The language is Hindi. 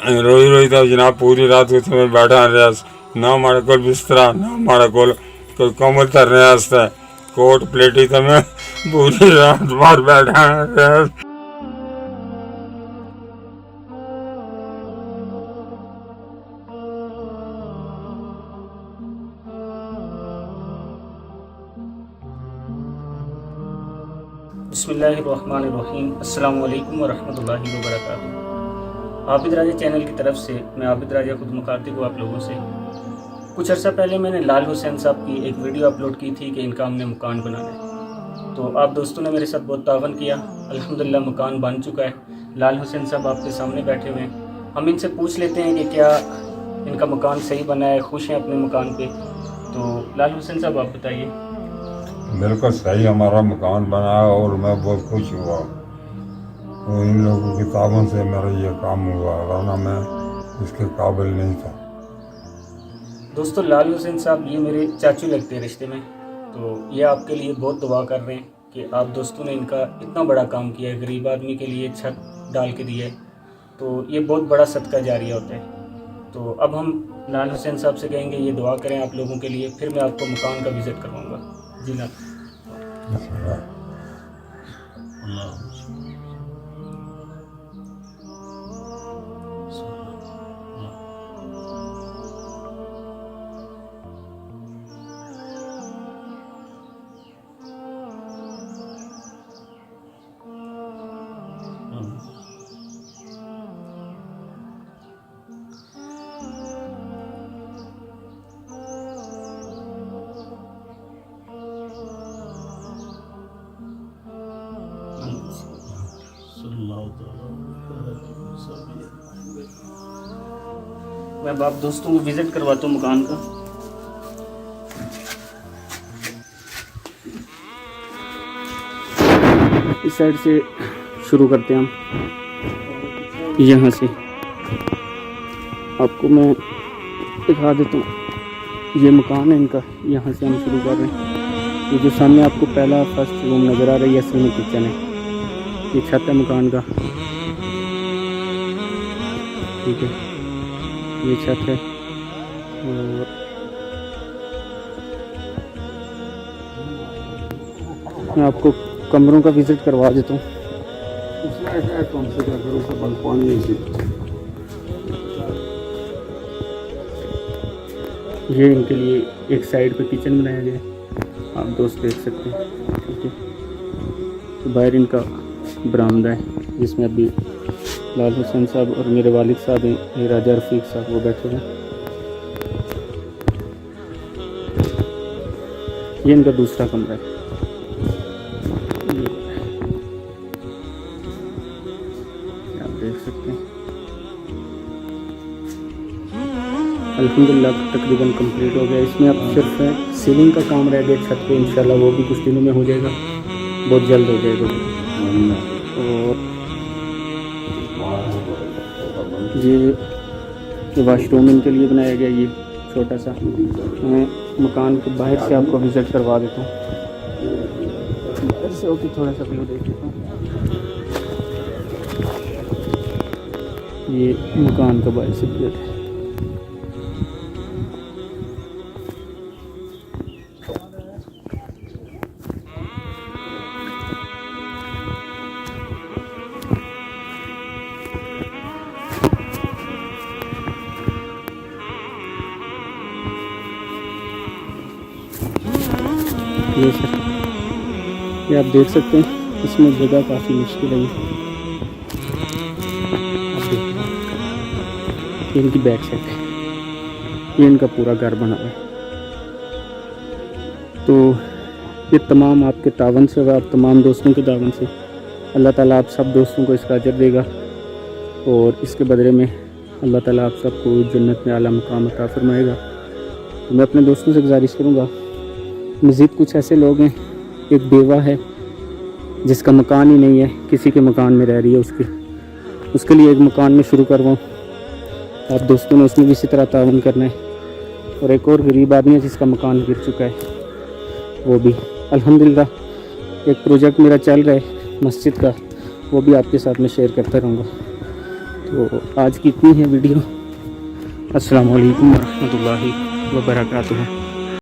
रोई रोई तो जनाब पूरी रात उत्थे बैठा रहा, ना हमारे को बिस्तरा, ना हमारे को कोई कम्बल तरने वास्ते, कोट प्लेटी तो मैं पूरी रात बाहर बैठा रहा। बिस्मिल्लाहिर्रहमानिर्रहीम। अस्सलामु अलैकुम वरहमतुल्लाहि वबरकातुहू। आबिद राजा चैनल की तरफ से मैं आबिद राजा खुद मुखातिब हूँ आप लोगों से। कुछ अर्सा पहले मैंने लाल हुसैन साहब की एक वीडियो अपलोड की थी कि इनका हमने मकान बनाना है, तो आप दोस्तों ने मेरे साथ बहुत तावन किया। अल्हम्दुलिल्लाह मकान बन चुका है। लाल हुसैन साहब आपके सामने बैठे हुए हैं। हम इनसे पूछ लेते हैं कि क्या इनका मकान सही बना है, खुश हैं अपने मकान पे। तो लाल हुसैन साहब आप बताइए। बिल्कुल सही हमारा मकान बना और मैं बहुत खुश हुआ। तो इन लोगों की ताबन से मेरा ये काम हुआ, वरना मैं इसके काबिल नहीं था। दोस्तों लाल हुसैन साहब ये मेरे चाचू लगते हैं रिश्ते में, तो ये आपके लिए बहुत दुआ कर रहे हैं कि आप दोस्तों ने इनका इतना बड़ा काम किया है, गरीब आदमी के लिए छत डाल के दिया है, तो ये बहुत बड़ा सदका जारिया होता है। तो अब हम लाल हुसैन साहब से कहेंगे ये दुआ करें आप लोगों के लिए, फिर मैं आपको मकान का विज़िट करवाऊँगा। जी ना। मैं अब आप दोस्तों को विज़िट करवाता हूँ मकान का। इस साइड से शुरू करते हैं हम, यहाँ से आपको मैं दिखा देता हूँ। ये मकान है इनका, यहाँ से हम शुरू कर रहे हैं। ये जो सामने आपको पहला फर्स्ट रूम नज़र आ रहा है, ये असल में किचन है। ये छत है मकान का, ठीक है, ये छत है। और मैं आपको कमरों का विज़िट करवा देता हूँ। ये इनके लिए एक साइड पे किचन बनाया गया है, आप दोस्त देख सकते हैं, ठीक है। तो बाहर इनका बरामदा है जिसमें अभी लाल हुसैन साहब और मेरे वालिद साहब हैं, राजा रफ़ीक साहब, वो बैठे हैं। ये इनका दूसरा कमरा है। आप देख सकते हैं अल्हम्दुलिल्लाह तकरीबन कंप्लीट हो गया। इसमें अब सिर्फ सीलिंग का काम रह गया छत पे, इंशाल्लाह वो भी कुछ दिनों में हो जाएगा, बहुत जल्द हो जाएगा। और ये वाशरूम इनके लिए बनाया गया, ये छोटा सा। मैं मकान के बाहर से आपको विज़िट करवा देता हूँ, इधर से होकर थोड़ा सा व्यू देख लेता हूँ। ये मकान का बाहर से व्यू है। ये सर, ये आप देख सकते हैं, इसमें जगह काफ़ी मुश्किल है। आप देखिए, ये इनकी बैक साइड है, ये इनका पूरा घर बना हुआ है। तो ये तमाम आपके तावन से व आप तमाम दोस्तों के तावन से अल्लाह ताला आप सब दोस्तों को इसका अजर देगा, और इसके बदले में अल्लाह ताला आप सबको जन्नत में आला मकाम अता फरमाएगा। तो मैं अपने दोस्तों से गुजारिश करूँगा, मज़ीद कुछ ऐसे लोग हैं, एक बेवा है जिसका मकान ही नहीं है, किसी के मकान में रह रही है, उसके लिए एक मकान में शुरू करवाऊँ। आप दोस्तों ने उसमें भी इसी तरह तावन करना है। और एक और गरीब आदमी है जिसका मकान गिर चुका है, वो भी अल्हम्दुलिल्लाह एक प्रोजेक्ट मेरा चल रहा है मस्जिद का, वो भी आपके साथ में शेयर करता रहूँगा। तो आज की इतनी है वीडियो। अस्सलाम वालेकुम वरहमतुल्लाहि वबरकातुहू।